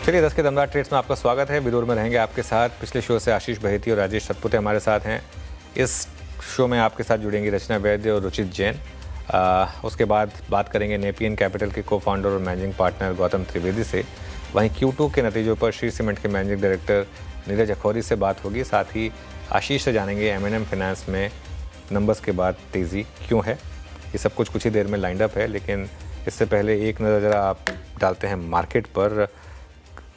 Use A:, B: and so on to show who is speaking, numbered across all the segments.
A: चलिए 10 के दमदार ट्रेड्स में आपका स्वागत है। विदुर में रहेंगे आपके साथ। पिछले शो से आशीष बहेती और राजेश सतपुते हमारे साथ हैं। इस शो में आपके साथ जुड़ेंगी रचना वैद्य और रुचित जैन। उसके बाद बात करेंगे नेपियन कैपिटल के को फाउंडर और मैनेजिंग पार्टनर गौतम त्रिवेदी से। वहीं Q2 के नतीजों पर श्री सीमेंट के मैनेजिंग डायरेक्टर नीरज अखौरी से बात होगी। साथ ही आशीष से जानेंगे M&M फाइनेंस में नंबर्स के बाद तेज़ी क्यों है। ये सब कुछ ही देर में लाइंड अप है, लेकिन इससे पहले एक नज़र ज़रा आप डालते हैं मार्केट पर।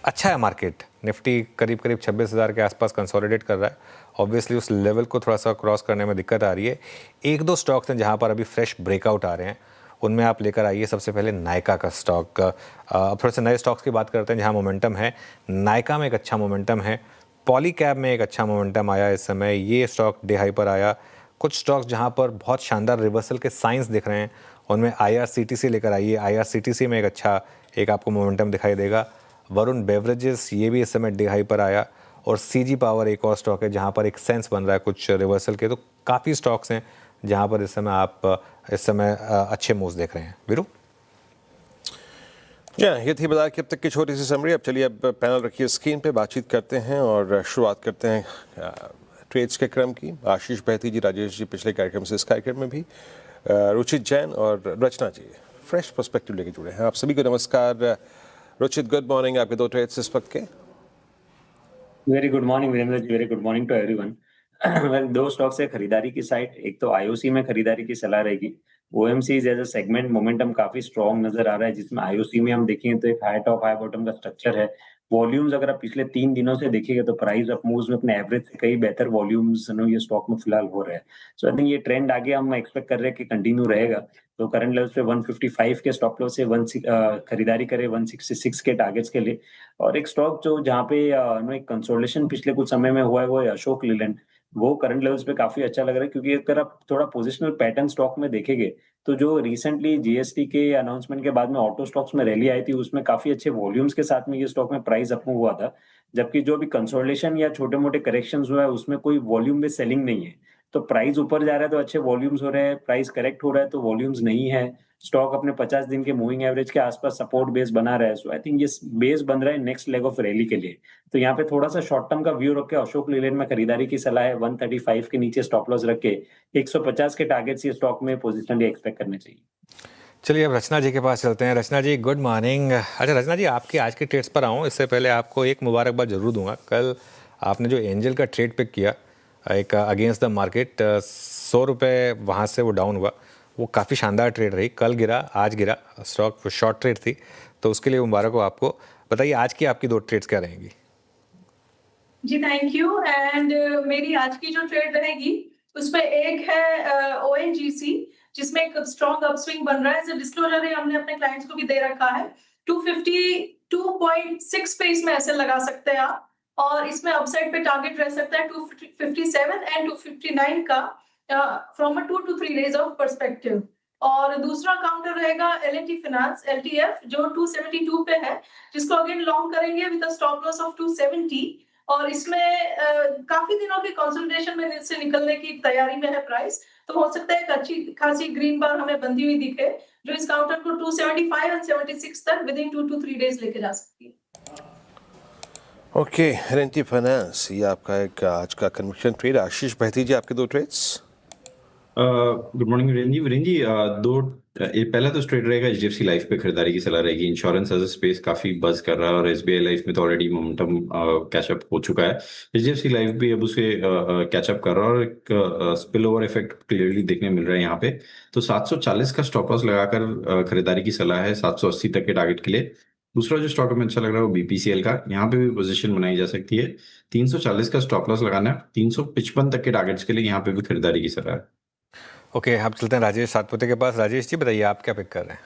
A: अच्छा है मार्केट, निफ्टी करीब 26,000 के आसपास कंसोलिडेट कर रहा है। ऑब्वियसली उस लेवल को थोड़ा सा क्रॉस करने में दिक्कत आ रही है। एक दो स्टॉक्स हैं जहां पर अभी फ्रेश ब्रेकआउट आ रहे हैं, उनमें आप लेकर आइए। सबसे पहले नायका का स्टॉक। अब थोड़े से नए स्टॉक्स की बात करते हैं जहां मोमेंटम है। नायका में एक अच्छा मोमेंटम है, पॉलीकैब में एक अच्छा मोमेंटम आया इस समय। ये स्टॉक डे हाई पर आया। कुछ स्टॉक्स जहां पर बहुत शानदार रिवर्सल के साइंस दिख रहे हैं, उनमें IRCTC लेकर आइए। IRCTC में एक आपको मोमेंटम दिखाई देगा। वरुण बेवरेजेस, ये भी इस समय डे हाई पर आया। और CG पावर एक और स्टॉक है जहां पर एक सेंस बन रहा है कुछ रिवर्सल के। तो काफ़ी स्टॉक्स हैं जहां पर इस समय अच्छे मूव्स देख रहे हैं। वीरू
B: जी, ये थी बाजार की अब तक की छोटी सी समरी। अब चलिए अब पैनल रखिए स्क्रीन पे, बातचीत करते हैं और शुरुआत करते हैं ट्रेड्स के क्रम की। आशीष बहेती जी, राजेश जी पिछले कार्यक्रम से इस कार्यक्रम में भी, रुचित जैन और रचना जी फ्रेश पर्सपेक्टिव लेके जुड़े हैं। आप सभी को नमस्कार। Ruchit, good morning. आपके दो ट्रेड्स इस वक्त के।
C: Very good morning Virendra ji, very good morning to everyone. Well, दो स्टॉक्स है खरीदारी की साइड। एक तो IOC में खरीदारी की सलाह रहेगी। OMCs as a segment momentum काफी स्ट्रॉन्ग नजर आ रहा है, जिसमें IOC में हम देखेंगे तो एक हाई टॉप हाई बॉटम का स्ट्रक्चर है। वॉल्यूम्स अगर आप पिछले 3 दिनों से देखिएगा तो प्राइस ऑफ मूव्स में अपने एवरेज से कई बेहतर वॉल्यूम्स ये स्टॉक में फिलहाल हो रहे हैं। सो आई थिंक ये ट्रेंड आगे हम एक्सपेक्ट कर रहे हैं कि कंटिन्यू रहेगा। तो करंट लेवल्स पे 155 के स्टॉप लॉस से खरीदारी करे 166 के टारगेट्स के लिए। और एक स्टॉक जो जहाँ पे एक कंसोलिडेशन पिछले कुछ समय में हुआ है वो है अशोक लीलैंड। वो करंट लेवल्स पे काफी अच्छा लग रहा है, क्योंकि अगर आप थोड़ा पोजिशनल पैटर्न स्टॉक में देखेंगे तो जो रिसेंटली GST के अनाउंसमेंट के बाद में ऑटो स्टॉक्स में रैली आई थी, उसमें काफी अच्छे वॉल्यूम्स के साथ में ये स्टॉक में प्राइस अप हुआ था। जबकि जो भी कंसोलिडेशन या छोटे मोटे करेक्शंस हुआ है उसमें कोई वॉल्यूम बेस्ड सेलिंग नहीं है। तो प्राइस ऊपर जा रहा है तो अच्छे वॉल्यूम्स हो रहे हैं, प्राइस करेक्ट हो रहा है तो वॉल्यूम्स नहीं है। स्टॉक अपने 50 दिन के मूविंग एवरेज के आसपास सपोर्ट बेस बना रहा है। सो आई थिंक ये बेस बन रहा है नेक्स्ट लेग ऑफ रैली के लिए। तो यहाँ पे थोड़ा सा शॉर्ट टर्म का व्यू रख के अशोक लीलैंड में खरीदारी की सलाह है। 135 के नीचे स्टॉप लॉस रख के 150 के टारगेट्स ये स्टॉक में पोजिशनली एक्सपेक्ट करने चाहिए।
A: चलिए अब रचना जी के पास चलते हैं। रचना जी, गुड मॉर्निंग। अच्छा रचना जी, आपके आज के ट्रेड्स पर आऊँ इससे पहले आपको एक मुबारकबाद जरूर दूंगा। कल आपने जो एंजल का ट्रेड पिक किया एक अगेंस्ट द मार्केट, 100 रुपये वहाँ से वो डाउन हुआ, वो काफ़ी शानदार ट्रेड रही। कल गिरा, आज गिरा, स्टॉक शॉर्ट ट्रेड थी, तो उसके लिए मुबारक हो आपको। बताइए आज की आपकी दो ट्रेड्स क्या रहेंगी?
D: जी थैंक यू। एंड मेरी आज की जो ट्रेड रहेगी उसमें एक है ONGC, जिसमें एक स्ट्रॉन्ग अपस्विंग बन रहा है। जो डिस्क्लोजर है हमने अपने क्लाइंट्स को भी दे रखा है। 252.6 पे इसमें ऐसे लगा सकते हैं आप, और इसमें अपसाइड पे टारगेट रह सकता है 257 एंड 259 का from a 2 to 3 days of perspective. और दूसरा काउंटर रहेगा L&T फाइनेंस LTF, जो 272 पे है, जिसको अगेन लॉन्ग करेंगे with a stop loss of 270। और इसमें काफी दिनों के कंसोलिडेशन में से निकलने की तैयारी में है प्राइस। तो हो सकता है एक अच्छी खासी ग्रीन बार हमें बंधी हुई दिखे, जो इस काउंटर को 275 एंड 76 तक विद इन 2 to 3 डेज लेके जा सकती है।
B: ओके, L&T फाइनेंस, ये आपका एक आज का कन्विक्शन ट्रेड। आशीष बहेती जी, आपके दो ट्रेड्स।
E: गुड मॉर्निंग वीरेंद्र जी। पहला तो स्ट्रेट रहेगा HDFC लाइफ पे खरीदारी की सलाह रहेगी। इंश्योरेंस एज अ स्पेस काफी बज कर रहा है और SBI लाइफ में तो ऑलरेडी मोमेंटम कैचअप हो चुका है। HDFC लाइफ भी अब उसे कैचअप कर रहा है और एक स्पिल ओवर इफेक्ट क्लियरली देखने मिल रहा है यहाँ पे। तो 740 का स्टॉप लॉस लगाकर खरीदारी की सलाह है 780 तक के टारगेट के लिए। दूसरा जो स्टॉक हमें अच्छा लग रहा है वो BPCL का, यहाँ पे भी पोजीशन बनाई जा सकती है। 340 का स्टॉप लॉस लगाना है, 355 तक के टारगेट्स के लिए यहाँ पे भी खरीदारी की सलाह है।
A: ओके, आप चलते हैं राजेश सातपुते के पास। राजेश जी बताइए आप क्या पिक कर रहे हैं?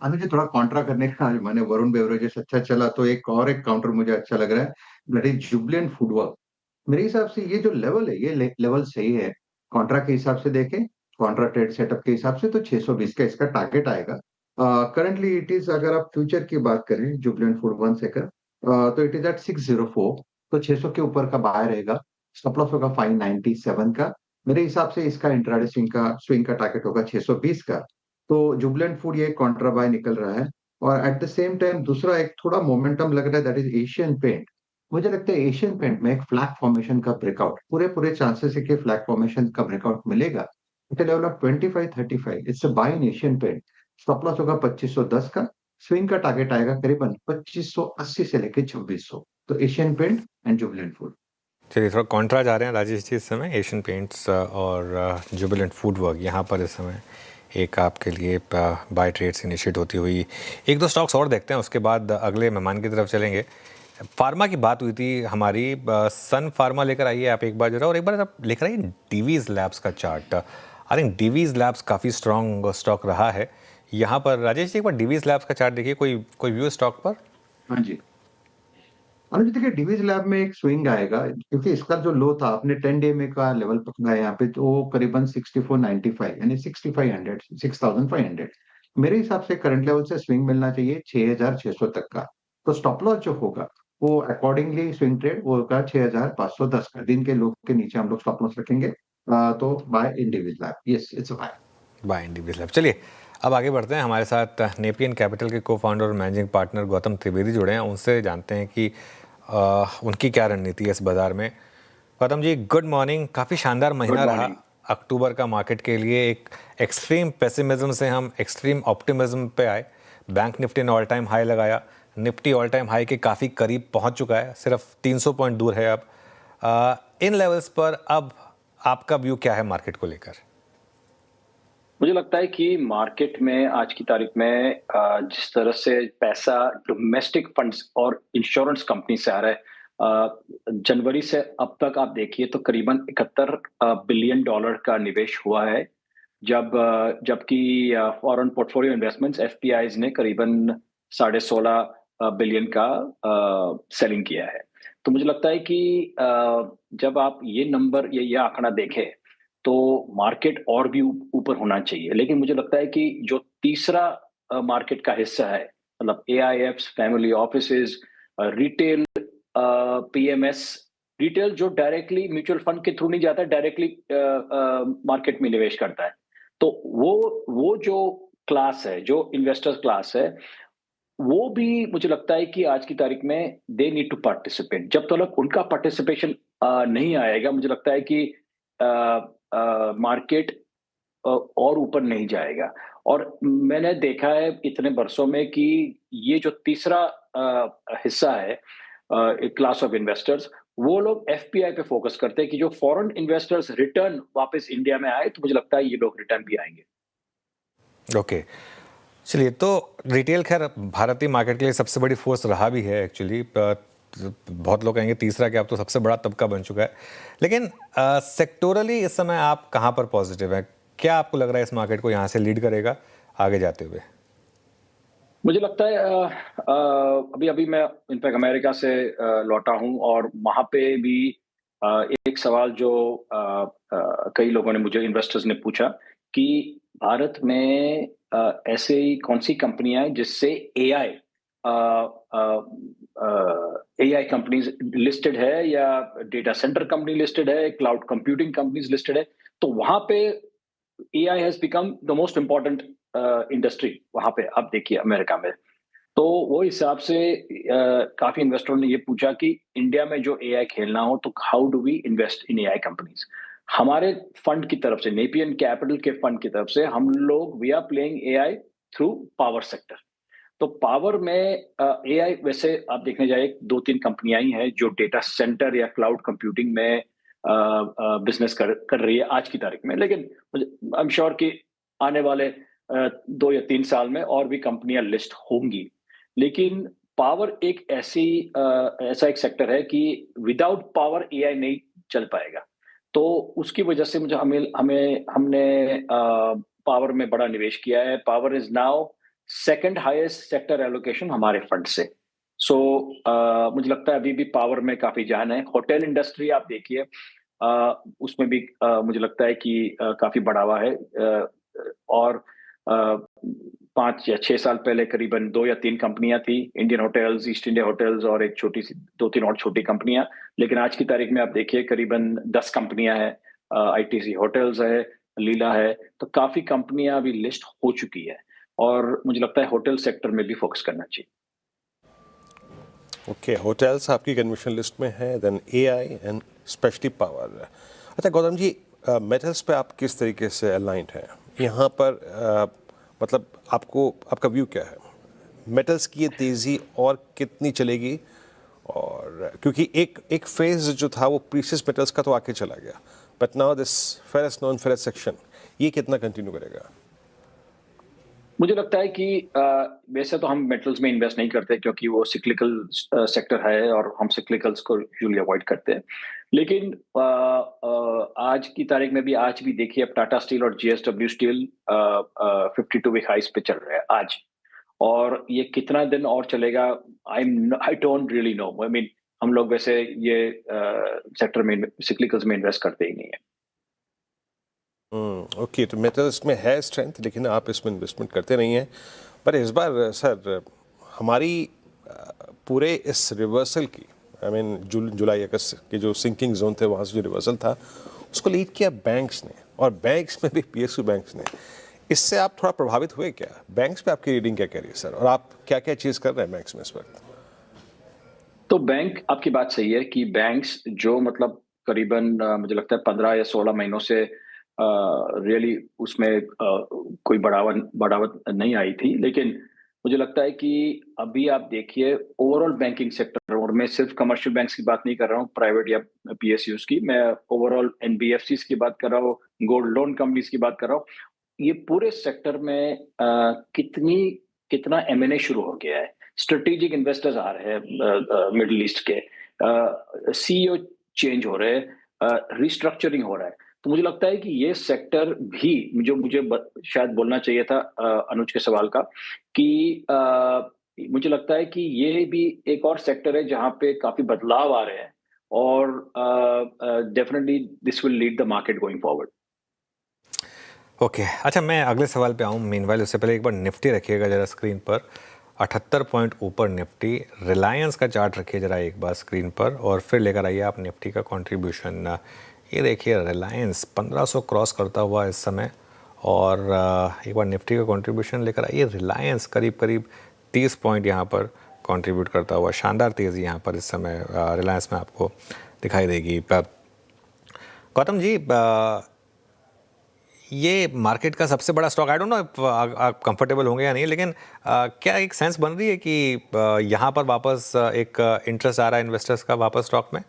F: मुझे थोड़ा कॉन्ट्रा करने का, मैंने वरुण बेवरेजेस अच्छा चला तो एक काउंटर मुझे अच्छा लग रहा है, दैट इज जुबिलेंट फूडवर्क। मेरे हिसाब से ये जो लेवल है ये लेवल सही है। कॉन्ट्रा के हिसाब से देखें, कॉन्ट्रा ट्रेड सेटअप के हिसाब से तो 620 का इसका टारगेट आएगा। करंटली इट इज, अगर आप फ्यूचर की बात करें जुबिलेंट फूड वन सेकर, तो इट इज एट 604, तो 600 के ऊपर का बाय रहेगा। स्टॉप लॉस होगा 597 का। मेरे हिसाब से इसका इंट्राडे स्विंग का टारगेट होगा 620 का। तो जुबिलेंट फूड ये कॉन्ट्रा बाय निकल रहा है। और एट द सेम टाइम दूसरा एक थोड़ा मोमेंटम लग रहा है, दैट इज एशियन पेंट। मुझे लगता है एशियन पेंट में एक फ्लैग फॉर्मेशन का ब्रेकआउट, पूरे पूरे चांसेस है कि फ्लैग फॉर्मेशन का ब्रेकआउट मिलेगा at level of 25-35। It's a buy in Asian paint. Stop loss होगा 2510 का। स्विंग का टारगेट आएगा करीबन 2580 से लेके 2600। तो Asian paint and Jubilant Food.
A: चलिए थोड़ा कॉन्ट्रा जा रहे हैं राजेश जी इस समय, एशियन पेंट्स और जुबिलेंट फूड वर्क यहाँ पर इस समय एक आपके लिए बाय ट्रेड्स इनिशिएट होती हुई। एक दो स्टॉक्स और देखते हैं, उसके बाद अगले मेहमान की तरफ चलेंगे। फार्मा की बात हुई थी हमारी, सन फार्मा लेकर आइए आप एक बार जरा, और एक बार आप लेकर आइए डीवीज लैब्स का chart. I think Divi's labs काफ़ी स्ट्रॉन्ग स्टॉक रहा है यहाँ पर। राजेश जी एक बार डीवीज लैब्स का चार्ट देखिए, कोई व्यू स्टॉक पर।
F: हाँ जी, अनुज देखिए डीवीज लैब में एक स्विंग आएगा, क्योंकि इसका जो लो था आपने 10 डे में का लेवल पकड़ा है यहाँ पे, तो वो करीबन 6495 यानी 6500 6500। मेरे हिसाब से करंट लेवल से स्विंग मिलना चाहिए 6600 तक का। तो स्टॉप लॉस जो होगा वो अकॉर्डिंगली स्विंग ट्रेड वो होगा 6510 का। दिन के लो के नीचे हम लोग स्टॉप लॉस रखेंगे। तो buy in Divi's lab, yes it's buy.
A: Buy in Divi's lab. चलिए अब आगे बढ़ते हैं। हमारे साथ नेपियन कैपिटल के को फाउंडर और मैनेजिंग पार्टनर गौतम त्रिवेदी जुड़े हैं, उनसे जानते हैं कि उनकी क्या रणनीति है इस बाजार में। Gautam ji good morning. काफ़ी शानदार महीना रहा अक्टूबर का मार्केट के लिए। एक एक्सट्रीम पेसिमिज्म से हम एक्सट्रीम ऑप्टिमिज्म पे आए। बैंक निफ्टी ने ऑल टाइम हाई लगाया, निफ्टी ऑल टाइम हाई के काफ़ी करीब पहुंच चुका है, सिर्फ 300 पॉइंट दूर है अब। इन लेवल्स पर अब आपका व्यू क्या है मार्केट को लेकर?
G: मुझे लगता है कि मार्केट में आज की तारीख में जिस तरह से पैसा डोमेस्टिक फंड्स और इंश्योरेंस कंपनी से आ रहा है, जनवरी से अब तक आप देखिए तो करीबन 71 बिलियन डॉलर का निवेश हुआ है, जबकि फॉरेन पोर्टफोलियो इन्वेस्टमेंट्स एफपीआईज ने करीबन 16.5 बिलियन का सेलिंग किया है। तो मुझे लगता है कि जब आप ये नंबर ये आंकड़ा देखें तो मार्केट और भी ऊपर होना चाहिए, लेकिन मुझे लगता है कि जो तीसरा मार्केट का हिस्सा है, मतलब AIFs, family offices, retail, PMS, retail जो डायरेक्टली म्यूचुअल फंड के थ्रू नहीं जाता, डायरेक्टली मार्केट में निवेश करता है, तो वो जो क्लास है, जो इन्वेस्टर्स क्लास है, वो भी मुझे लगता है कि आज की तारीख में दे नीड टू पार्टिसिपेट। जब तक उनका पार्टिसिपेशन नहीं आएगा, मुझे लगता है कि मार्केट और ऊपर नहीं जाएगा। और मैंने देखा है इतने वर्षों में कि ये जो तीसरा हिस्सा है, एक क्लास ऑफ इन्वेस्टर्स, वो लोग एफपीआई पे फोकस करते हैं कि जो फॉरेन इन्वेस्टर्स रिटर्न वापस इंडिया में आए, तो मुझे लगता है ये लोग रिटर्न भी आएंगे।
A: ओके चलिए, तो रिटेल खैर भारतीय मार्केट के लिए सबसे बड़ी फोर्स रहा भी है एक्चुअली। बहुत लोग कहेंगे तीसरा क्या, अब तो सबसे बड़ा तबका बन चुका है। लेकिन सेक्टोरली इस समय आप कहाँ पर पॉजिटिव हैं? क्या आपको लग रहा है इस मार्केट को यहाँ से लीड करेगा आगे जाते हुए?
G: मुझे लगता है अभी मैं इनफैक्ट अमेरिका से लौटा हूँ, और वहाँ पे भी एक सवाल जो कई लोगों ने मुझे, इन्वेस्टर्स ने पूछा कि भारत में ऐसे ही कौन सी कंपनियां हैं जिससे एआई कंपनीज लिस्टेड है, या डेटा सेंटर कंपनी लिस्टेड है, क्लाउड कंप्यूटिंग कंपनीज लिस्टेड है। तो वहां पे AI has become the most important industry वहां पे, आप देखिए अमेरिका में। तो वो हिसाब से काफी इन्वेस्टरों ने ये पूछा कि इंडिया में जो एआई खेलना हो तो how do we invest in AI companies. हमारे फंड की तरफ से, नेपियन कैपिटल के फंड की तरफ से, हम लोग we are playing AI through power sector. तो पावर में एआई, वैसे आप देखने जाए 2-3 कंपनियां ही हैं जो डेटा सेंटर या क्लाउड कंप्यूटिंग में बिजनेस कर रही है आज की तारीख में, लेकिन आई एम श्योर कि आने वाले 2 या 3 साल में और भी कंपनियां लिस्ट होंगी। लेकिन पावर एक ऐसा एक सेक्टर है कि विदाउट पावर एआई नहीं चल पाएगा। तो उसकी वजह से हमने पावर में बड़ा निवेश किया है। Power is now second highest sector allocation हमारे फंड से। सो मुझे लगता है अभी भी पावर में काफी जान है। होटल इंडस्ट्री आप देखिए, उसमें भी मुझे लगता है कि काफी बढ़ावा है। और 5 या 6 साल पहले करीबन 2 या 3 कंपनियां थी, Indian hotels, east India hotels और एक छोटी सी 2-3 और छोटी कंपनियां। लेकिन आज की तारीख में आप देखिए करीबन 10 कंपनियां हैं। आईटीसी होटल्स है, लीला है, तो काफी कंपनियां अभी लिस्ट हो चुकी है। और मुझे लगता है होटल सेक्टर में भी फोकस करना चाहिए।
B: ओके, होटल्स आपकी कन्विशन लिस्ट में है, then AI and specially power. अच्छा गौतम जी, मेटल्स पे आप किस तरीके से अलाइंड हैं यहाँ पर? मतलब आपका व्यू क्या है मेटल्स की? ये तेज़ी और कितनी चलेगी? और क्योंकि एक फेज जो था वो प्रीशियस मेटल्स का तो आके चला गया, but now this ferrous non ferrous section, ये कितना कंटिन्यू करेगा?
G: मुझे लगता है कि वैसे तो हम मेटल्स में इन्वेस्ट नहीं करते क्योंकि वो सिक्लिकल सेक्टर है और हम सिक्लिकल्स को यूजुअली अवॉइड करते हैं। लेकिन आज की तारीख में भी आज भी देखिए, अब टाटा स्टील और जेएसडब्ल्यू स्टील 52 वीक हाइस पे चल रहे हैं आज, और ये कितना दिन और चलेगा I don't really know. I mean हम लोग वैसे ये सेक्टर में सिक्लिकल्स में इन्वेस्ट करते ही नहीं है।
B: ओके, तो मेटल्स में है स्ट्रेंथ लेकिन आप इसमें इन्वेस्टमेंट करते नहीं हैं। पर इस बार सर हमारी पूरे इस रिवर्सल की, आई मीन जुलाई अगस्त के जो सिंकिंग जोन थे वहाँ से जो रिवर्सल था उसको लीड किया बैंक्स ने, और बैंक्स में भी पीएसयू बैंक्स ने। इससे आप थोड़ा प्रभावित हुए क्या? बैंक्स पे आपकी रीडिंग क्या कह रही है सर, और आप क्या क्या चीज़ कर रहे हैं बैंक्स में इस वक्त?
G: तो बैंक, आपकी बात सही है कि बैंक्स जो मतलब करीबन मुझे लगता है 15 या 16 महीनों से रियली उसमें कोई बढ़ावत नहीं आई थी। लेकिन मुझे लगता है कि अभी आप देखिए ओवरऑल बैंकिंग सेक्टर, और मैं सिर्फ कमर्शियल बैंक्स की बात नहीं कर रहा हूँ, प्राइवेट या पीएसयूज की, मैं ओवरऑल एनबीएफसीज की बात कर रहा हूँ, गोल्ड लोन कंपनीज की बात कर रहा हूँ। ये पूरे सेक्टर में कितना एमएनए शुरू हो गया है। स्ट्रेटेजिक इन्वेस्टर्स आ रहे हैं मिडिल ईस्ट के, सीईओ चेंज हो रहे हैं, रिस्ट्रक्चरिंग हो रहा है। तो मुझे लगता है कि ये सेक्टर भी, जो मुझे शायद बोलना चाहिए था अनुज के सवाल का, कि मुझे लगता है कि ये भी एक और सेक्टर है जहां पे काफी बदलाव आ रहे हैं, और definitely this will lead the market going forward.
A: Okay अच्छा, मैं अगले सवाल पे आऊँ। मीनवाइल उससे पहले एक बार निफ्टी रखिएगा ज़रा स्क्रीन पर। 78 पॉइंट ऊपर निफ्टी। रिलायंस का चार्ट रखिए ज़रा एक बार स्क्रीन पर, और फिर लेकर आइए आप निफ्टी का कंट्रीब्यूशन। ये देखिए रिलायंस 1500 क्रॉस करता हुआ इस समय, और एक बार निफ्टी का कंट्रीब्यूशन लेकर आइए। रिलायंस करीब करीब 30 पॉइंट यहाँ पर कंट्रीब्यूट करता हुआ, शानदार तेज़ी यहाँ पर इस समय रिलायंस में आपको दिखाई देगी। गौतम जी, ये मार्केट का सबसे बड़ा स्टॉक, आई डोंट नो आप कंफर्टेबल होंगे या नहीं, लेकिन क्या एक सेंस बन रही है कि यहाँ पर वापस एक इंटरेस्ट आ रहा है इन्वेस्टर्स का वापस स्टॉक में?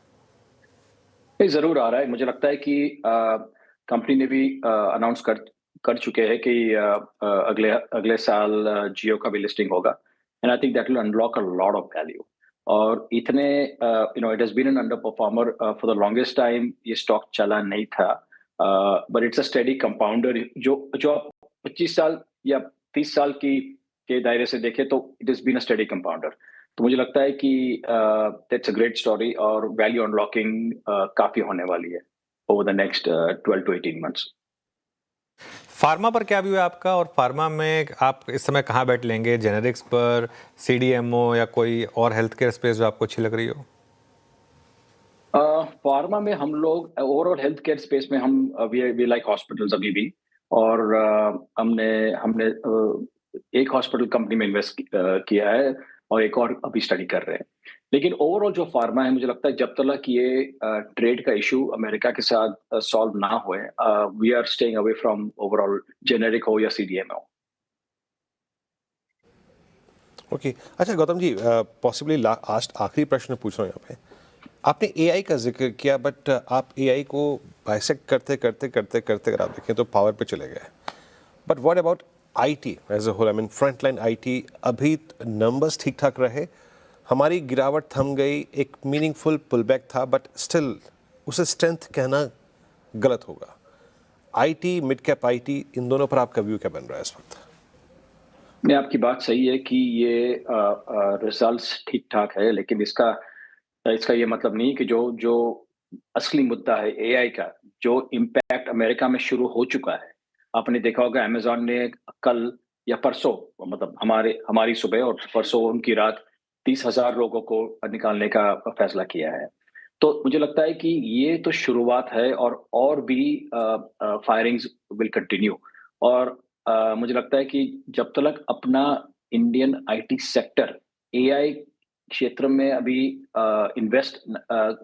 G: ये जरूर आ रहा है। मुझे लगता है कि कंपनी ने भी अनाउंस कर चुके हैं कि अगले साल जियो का भी लिस्टिंग होगा, and I think that will unlock a lot of value. और इतने it has been an underperformer for the longest time, ये स्टॉक चला नहीं था, but it's a steady compounder. जो आप 25 साल या 30 साल के दायरे से देखें तो it is been a steady compounder. तो मुझे लगता है कि दैट्स अ ग्रेट स्टोरी, और वैल्यू अनलॉकिंग काफी होने वाली है over the next 12 to 18 months।
A: Pharma पर क्या व्यू है आपका, और फार्मा में आप इस समय कहाँ बैठ लेंगे? जेनेरिक्स पर, सीडीएमओ, या कोई और हेल्थ केयर स्पेस जो आपको अच्छी लग रही हो?
G: फार्मा में हम लोग ओवरऑल हेल्थ केयर स्पेस में हम वी लाइक हॉस्पिटल्स अभी भी, और हमने हमने एक हॉस्पिटल कंपनी में इन्वेस्ट किया है और एक और अभी स्टडी कर रहे हैं। लेकिन ओवरऑल जो फार्मा है, मुझे लगता है जब तक ये ट्रेड का इशू अमेरिका के साथ सॉल्व ना होए, we are staying away from overall generic हो या सीडीएमओ।
B: ओके अच्छा गौतम जी, पॉसिबली लास्ट आखिरी प्रश्न पूछ रहा हूँ यहाँ पे। आपने एआई का जिक्र किया, बट आप एआई को बाइसेक्ट करते करते करते करते अगर आप देखें तो पावर पे चले गए। But what about IT as a whole? I mean front line IT, अभी नंबर्स ठीक ठाक रहे, हमारी गिरावट थम गई, एक मीनिंगफुल पुल बैक था, बट स्टिल उसे स्ट्रेंथ कहना गलत होगा। आईटी, मिड कैप आईटी, इन दोनों पर आपका व्यू क्या बन रहा है इस वक्त?
G: नहीं, आपकी बात सही है कि ये रिजल्ट्स ठीक ठाक है, लेकिन इसका इसका ये मतलब नहीं कि जो जो असली मुद्दा है एआई का, जो इम्पैक्ट अमेरिका में शुरू हो चुका है। आपने देखा होगा अमेज़न ने कल या परसों, मतलब हमारी सुबह और परसों उनकी रात 30,000 लोगों को निकालने का फैसला किया है। तो मुझे लगता है कि ये तो शुरुआत है, और भी फायरिंग्स विल कंटिन्यू। और मुझे लगता है कि जब तक अपना इंडियन आईटी सेक्टर एआई क्षेत्र में अभी इन्वेस्ट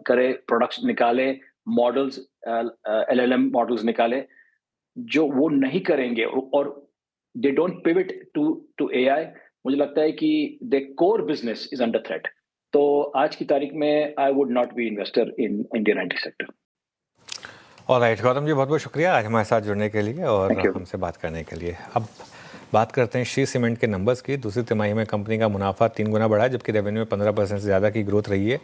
G: करे, प्रोडक्ट्स निकाले, मॉडल्स, एलएलएम मॉडल्स निकाले, जो वो नहीं करेंगे और they don't pivot to AI, मुझे लगता है कि the core business is under threat. तो आज की तारीख में I would not be investor in Indian IT sector.
A: Alright Gautam ji, बहुत बहुत शुक्रिया आज हमारे साथ जुड़ने के लिए और
G: Thank you.
A: हमसे बात करने के लिए। अब बात करते हैं श्री सीमेंट के नंबर्स की। दूसरी तिमाही में कंपनी का मुनाफा 3 गुना बढ़ा, जबकि रेवेन्यू में 15% से ज़्यादा की ग्रोथ रही है।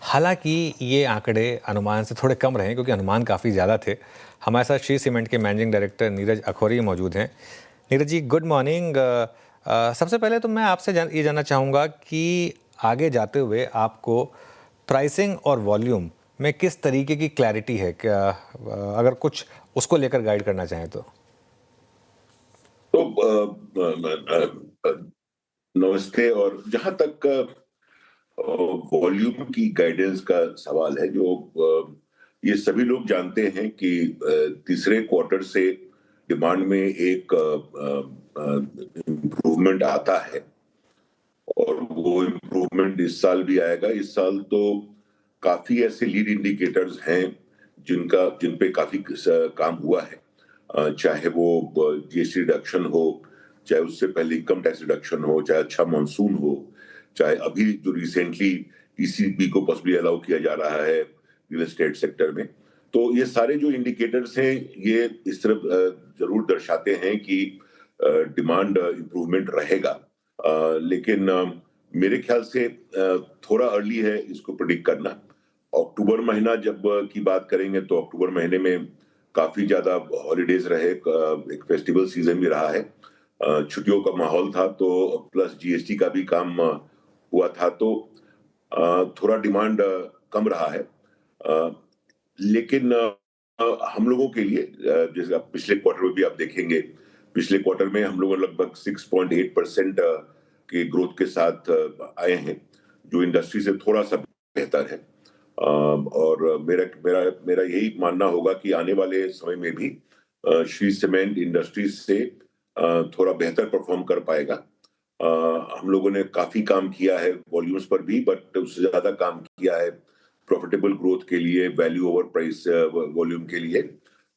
A: हालांकि ये आंकड़े अनुमान से थोड़े कम रहे क्योंकि अनुमान काफ़ी ज़्यादा थे। हमारे साथ श्री सीमेंट के मैनेजिंग डायरेक्टर नीरज अखौरी मौजूद हैं। Neeraj ji, good morning. सबसे पहले तो मैं आपसे ये जानना चाहूँगा कि आगे जाते हुए आपको प्राइसिंग और वॉल्यूम में किस तरीके की क्लैरिटी है, क्या अगर कुछ उसको लेकर गाइड करना चाहें तो?
H: नमस्ते। और जहां तक वॉल्यूम की गाइडेंस का सवाल है, जो ये सभी लोग जानते हैं कि तीसरे क्वार्टर से डिमांड में एक इम्प्रूवमेंट आता है और वो इम्प्रूवमेंट इस साल भी आएगा। इस साल तो काफी ऐसे लीड इंडिकेटर्स हैं जिन पे काफी काम हुआ है, चाहे वो जीएसटी रिडक्शन हो, चाहे उससे पहले इनकम टैक्स रिडक्शन हो, चाहे अच्छा मानसून हो, चाहे अभी जो रिसेंटली ईसीबी को पॉसिबली अलाउ किया जा रहा है रियल एस्टेट सेक्टर में। तो ये सारे जो इंडिकेटर्स हैं ये इस तरफ जरूर दर्शाते हैं कि डिमांड इंप्रूवमेंट रहेगा, लेकिन मेरे ख्याल से थोड़ा अर्ली है इसको प्रेडिक्ट करना। अक्टूबर महीना जब की बात करेंगे तो अक्टूबर महीने में काफी ज्यादा हॉलीडेज रहे, एक फेस्टिवल सीजन भी रहा है, छुट्टियों का माहौल था, तो प्लस जीएसटी का भी काम हुआ था, तो थोड़ा डिमांड कम रहा है। लेकिन हम लोगों के लिए जैसे आप पिछले क्वार्टर में भी आप देखेंगे, पिछले क्वार्टर में हम लोग लगभग 6.8% के ग्रोथ के साथ आए हैं, जो इंडस्ट्री से थोड़ा सा बेहतर है। और मेरा यही मानना होगा कि आने वाले समय में भी श्री सीमेंट इंडस्ट्री से थोड़ा बेहतर परफॉर्म कर पाएगा। हम लोगों ने काफी काम किया है वॉल्यूम्स पर भी, बट उससे ज्यादा काम किया है प्रॉफिटेबल ग्रोथ के लिए, वैल्यू ओवर प्राइस वॉल्यूम के लिए,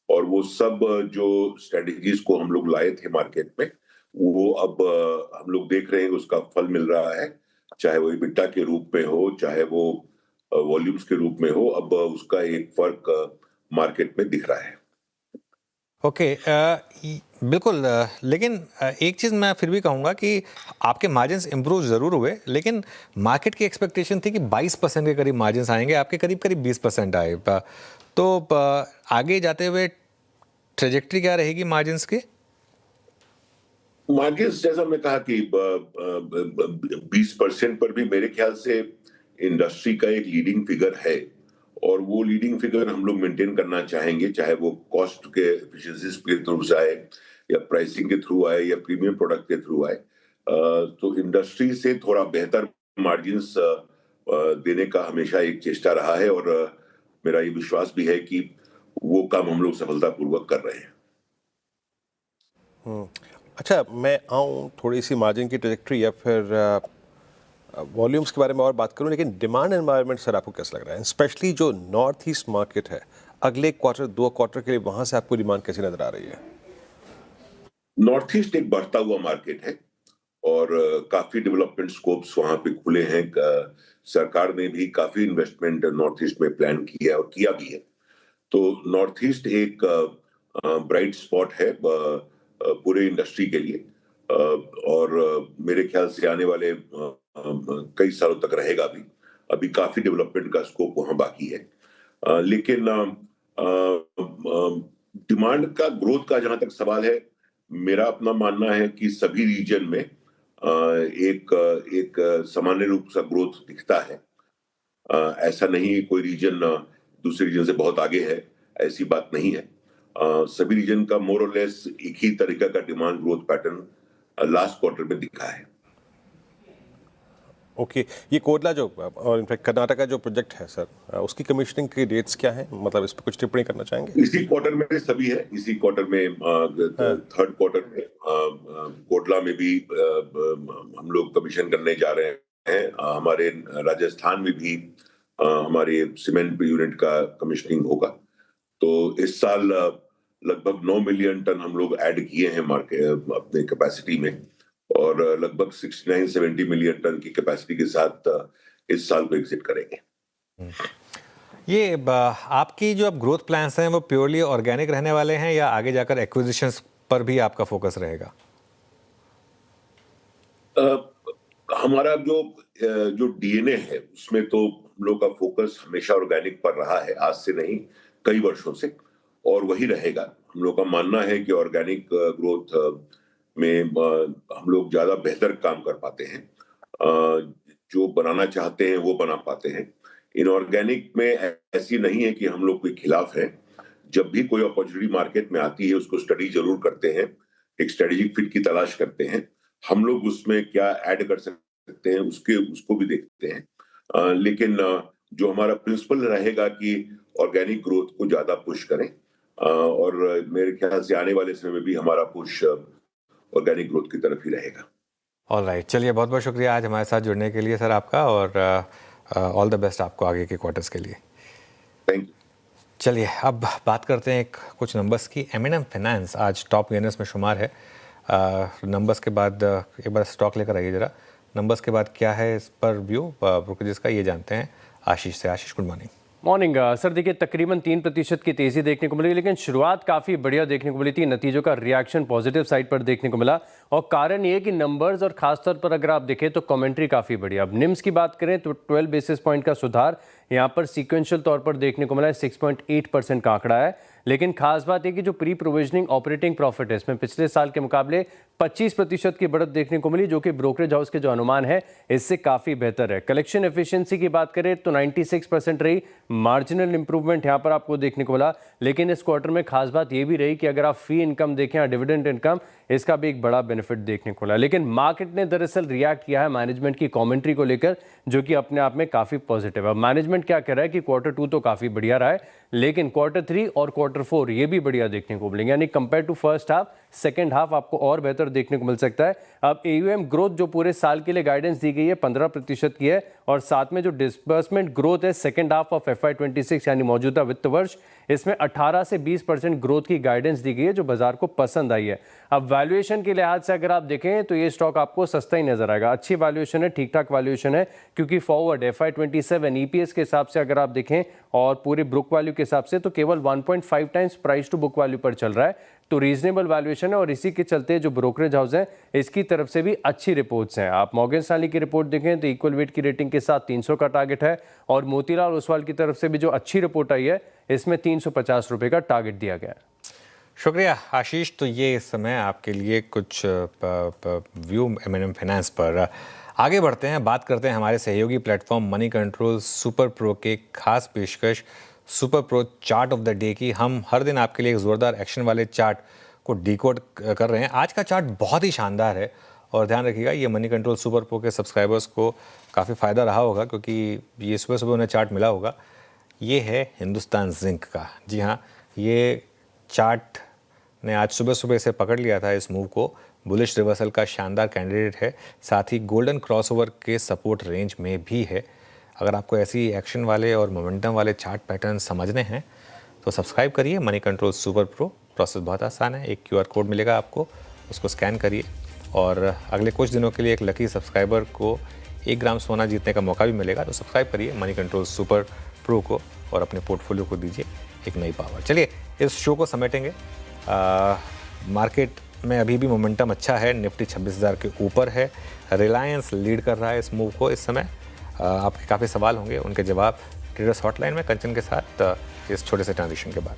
H: और वो सब जो स्ट्रेटजीज को हम लोग लाए थे मार्केट में, वो अब हम लोग देख रहे हैं उसका फल मिल रहा है, चाहे वो EBITDA के रूप में हो, चाहे वो वॉल्यूम्स के रूप में हो। अब उसका एक फर्क मार्केट में दिख रहा है।
A: ओके, बिल्कुल, लेकिन एक चीज़ मैं फिर भी कहूँगा कि आपके मार्जिन्स इम्प्रूव ज़रूर हुए, लेकिन मार्केट की एक्सपेक्टेशन थी कि 22% के करीब मार्जिन्स आएंगे, आपके करीब करीब 20% आए। तो आगे जाते हुए ट्रेजेक्ट्री क्या रहेगी मार्जिन्स की?
H: मार्जिन्स जैसा मैं कहा कि 20% पर भी मेरे ख्याल से इंडस्ट्री का एक लीडिंग फिगर है, और वो लीडिंग फिगर हम लोग मेंटेन करना चाहेंगे, चाहे वो कॉस्ट के एफिशिएंसीज के थ्रू आए या प्राइसिंग के थ्रू आए या प्रीमियम प्रोडक्ट के थ्रू आए। तो इंडस्ट्री से थोड़ा बेहतर मार्जिन्स देने का हमेशा एक चेष्टा रहा है, और मेरा ये विश्वास भी है कि वो काम हम लोग सफलतापूर्वक कर रहे हैं।
B: अच्छा, मैं आऊँ थोड़ी सी मार्जिन की ट्रैजेक्टरी या फिर वॉल्यूम्स के बारे में और बात करूं, लेकिन डिमांड एनवायरनमेंट सर आपको कैसा लग रहा है, स्पेशली जो नॉर्थ ईस्ट मार्केट है, अगले क्वार्टर 2 क्वार्टर के लिए वहां से आपको डिमांड कैसी नजर आ रही है?
H: नॉर्थ ईस्ट एक बढ़ता हुआ मार्केट है और काफी डेवलपमेंट स्कोप्स वहां पे खुले हैं। सरकार ने भी काफी इन्वेस्टमेंट नॉर्थ ईस्ट में प्लान किया है और किया भी है। तो नॉर्थ ईस्ट एक ब्राइट स्पॉट है पूरे इंडस्ट्री के लिए, और मेरे ख्याल से आने वाले कई सालों तक रहेगा भी। अभी काफी डेवलपमेंट का स्कोप वहां बाकी है, लेकिन डिमांड का ग्रोथ का जहां तक सवाल है, मेरा अपना मानना है कि सभी रीजन में एक सामान्य रूप से ग्रोथ दिखता है। ऐसा नहीं कोई रीजन दूसरे रीजन से बहुत आगे है, ऐसी बात नहीं है। सभी रीजन का मोर और लेस एक ही तरीका का demand growth pattern last quarter में दिखा है।
B: ओके, ये कोडला जो और इनफैक्ट कर्नाटका जो प्रोजेक्ट है सर, उसकी कमीशनिंग की डेट्स क्या है? मतलब इस पे कुछ टिप्पणी करना चाहेंगे?
H: इसी क्वार्टर में सभी है, इसी क्वार्टर में थर्ड क्वार्टर में कोडला में भी हम लोग कमीशन करने जा रहे हैं। हमारे राजस्थान में भी हमारे सीमेंट यूनिट का कमीशनिंग होगा। तो इस साल लगभग 9 मिलियन टन हम लोग ऐड किए हैं मार्केट अपने कैपेसिटी में, और लगभग 69-70 मिलियन टन की कैपेसिटी के साथ इस साल को एग्जिट करेंगे।
A: ये आपकी जो अब ग्रोथ प्लान्स हैं वो प्योरली ऑर्गेनिक रहने वाले हैं या आगे जाकर एक्विजिशंस पर भी आपका फोकस रहेगा?
H: हमारा जो डीएनए है उसमें तो हम लोग का फोकस हमेशा ऑर्गेनिक पर रहा है, आज से नहीं कई वर्षों से, और वही रहेगा। हम लोग का मानना है कि ऑर्गेनिक ग्रोथ में हम लोग ज्यादा बेहतर काम कर पाते हैं, जो बनाना चाहते हैं वो बना पाते हैं। इनऑर्गेनिक में ऐसी नहीं है कि हम लोग कोई खिलाफ है। जब भी कोई अपॉर्चुनिटी मार्केट में आती है उसको स्टडी जरूर करते हैं, एक स्ट्रेटेजिक फिट की तलाश करते हैं, हम लोग उसमें क्या ऐड कर सकते हैं उसको भी देखते हैं। लेकिन जो हमारा प्रिंसिपल रहेगा कि ऑर्गेनिक ग्रोथ को ज्यादा पुश करें, और मेरे ख्याल से आने वाले समय में भी हमारा पुश ऑर्गेनिक ग्रोथ की तरफ ही रहेगा।
A: ऑलराइट, चलिए बहुत बहुत शुक्रिया आज हमारे साथ जुड़ने के लिए सर आपका, और ऑल द बेस्ट आपको आगे के क्वार्टर्स के लिए।
H: Thank you.
A: चलिए अब बात करते हैं कुछ नंबर्स की। M&M फाइनेंस आज टॉप गेनर्स में शुमार है। नंबर्स के बाद एक बार स्टॉक लेकर आइए जरा। नंबर्स के बाद क्या है इस पर व्यू ब्रोकरेज का, ये जानते हैं आशीष से। आशीष, गुड मॉर्निंग।
I: मॉर्निंग सर, देखिए तकरीबन 3% की तेजी देखने को मिली, लेकिन शुरुआत काफ़ी बढ़िया देखने को मिली थी। नतीजों का रिएक्शन पॉजिटिव साइड पर देखने को मिला, और कारण ये कि नंबर्स और खासतौर पर अगर आप देखें तो कमेंट्री काफ़ी बढ़िया। अब निम्स की बात करें तो 12 बेसिस पॉइंट का सुधार यहाँ पर सीक्वेंशियल तौर पर देखने को मिला है। 6.8% का आंकड़ा है। लेकिन खास बात है कि जो प्री प्रोविजनिंग ऑपरेटिंग प्रॉफिट है इसमें पिछले साल के मुकाबले 25% की बढ़त देखने को मिली, जो कि ब्रोकरेज हाउस के जो अनुमान है इससे काफ़ी बेहतर है। कलेक्शन एफिशिएंसी की बात करें तो 96% रही, मार्जिनल इंप्रूवमेंट यहाँ पर आपको देखने को मिला। लेकिन इस क्वार्टर में खास बात ये भी रही कि अगर आप फी इनकम देखें या डिविडेंड इनकम, इसका भी एक बड़ा बेनिफिट देखने को मिला। लेकिन मार्केट ने दरअसल रिएक्ट किया है मैनेजमेंट की कॉमेंट्री को लेकर, जो कि अपने आप में काफ़ी पॉजिटिव है। मैनेजमेंट क्या कह रहा है कि क्वार्टर 2 तो काफ़ी बढ़िया रहा है, लेकिन क्वार्टर 3 और क्वार्टर 4 ये भी बढ़िया देखने को मिलेंगे, यानी compare to first half second half आपको और बेहतर देखने को मिल सकता है। अब AUM ग्रोथ जो पूरे साल के लिए गाइडेंस दी गई है 15% की है, और साथ में जो डिसबर्समेंट ग्रोथ है सेकंड हाफ ऑफ FY26 यानी मौजूदा वित्त वर्ष, इसमें 18 से 20% ग्रोथ की गाइडेंस दी गई है, जो बाजार को पसंद आई है। अब वैल्यूएशन के लिहाज से अगर आप देखें तो ये स्टॉक आपको सस्ता ही नजर आएगा। अच्छी वैल्यूएशन है, ठीक ठाक वैल्यूएशन है, क्योंकि फॉरवर्ड FY27 EPS के हिसाब से अगर आप देखें और पूरे बुक वैल्यू के हिसाब से तो केवल 1.5 times price to book value पर चल रहा है, तो रीजनेबल वैल्यूएशन है। और इसी के चलते जो ब्रोकरेज हाउस है इसकी तरफ से भी अच्छी रिपोर्ट्स हैं। आप मॉर्गन स्टैनली की रिपोर्ट देखें तो इक्वल वेट की रेटिंग के साथ 300 का टारगेट है, और मोतीलाल ओसवाल की तरफ से भी जो अच्छी रिपोर्ट आई है इसमें 350 रुपये का टारगेट दिया गया है।
A: शुक्रिया आशीष। तो ये इस समय आपके लिए कुछ व्यू M&M फाइनेंस पर। आगे बढ़ते हैं, बात करते हैं हमारे सहयोगी platform money control super pro के खास पेशकश super pro chart of the day की। हम हर दिन आपके लिए एक ज़ोरदार एक्शन वाले चार्ट को डिकोड कर रहे हैं। आज का चार्ट बहुत ही शानदार है, और ध्यान रखिएगा ये मनी कंट्रोल सुपर प्रो के सब्सक्राइबर्स को काफ़ी फ़ायदा रहा होगा, क्योंकि ये सुबह सुबह उन्हें चार्ट मिला होगा। ये है हिंदुस्तान जिंक का। जी हाँ, ये चार्ट ने आज सुबह सुबह इसे पकड़ लिया था, इस मूव को। बुलिश रिवर्सल का शानदार कैंडिडेट है, साथ ही गोल्डन क्रॉसओवर के सपोर्ट रेंज में भी है। अगर आपको ऐसी एक्शन वाले और मोमेंटम वाले चार्ट पैटर्न समझने हैं तो सब्सक्राइब करिए money control super pro. Process बहुत आसान है, एक QR कोड मिलेगा आपको, उसको स्कैन करिए, और अगले कुछ दिनों के लिए एक लकी सब्सक्राइबर को 1 ग्राम सोना जीतने का मौका भी मिलेगा। तो सब्सक्राइब करिए मनी कंट्रोल सुपर प्रो को, और अपने पोर्टफोलियो को दीजिए एक नई पावर। चलिए इस शो को समेटेंगे। मार्केट में अभी भी मोमेंटम अच्छा है, निफ्टी 26,000 के ऊपर है, रिलायंस लीड कर रहा है इस मूव को इस समय। आपके काफ़ी सवाल होंगे, उनके जवाब ट्रेडर्स हॉटलाइन में कंचन के साथ इस छोटे से ट्रांजिशन के बाद।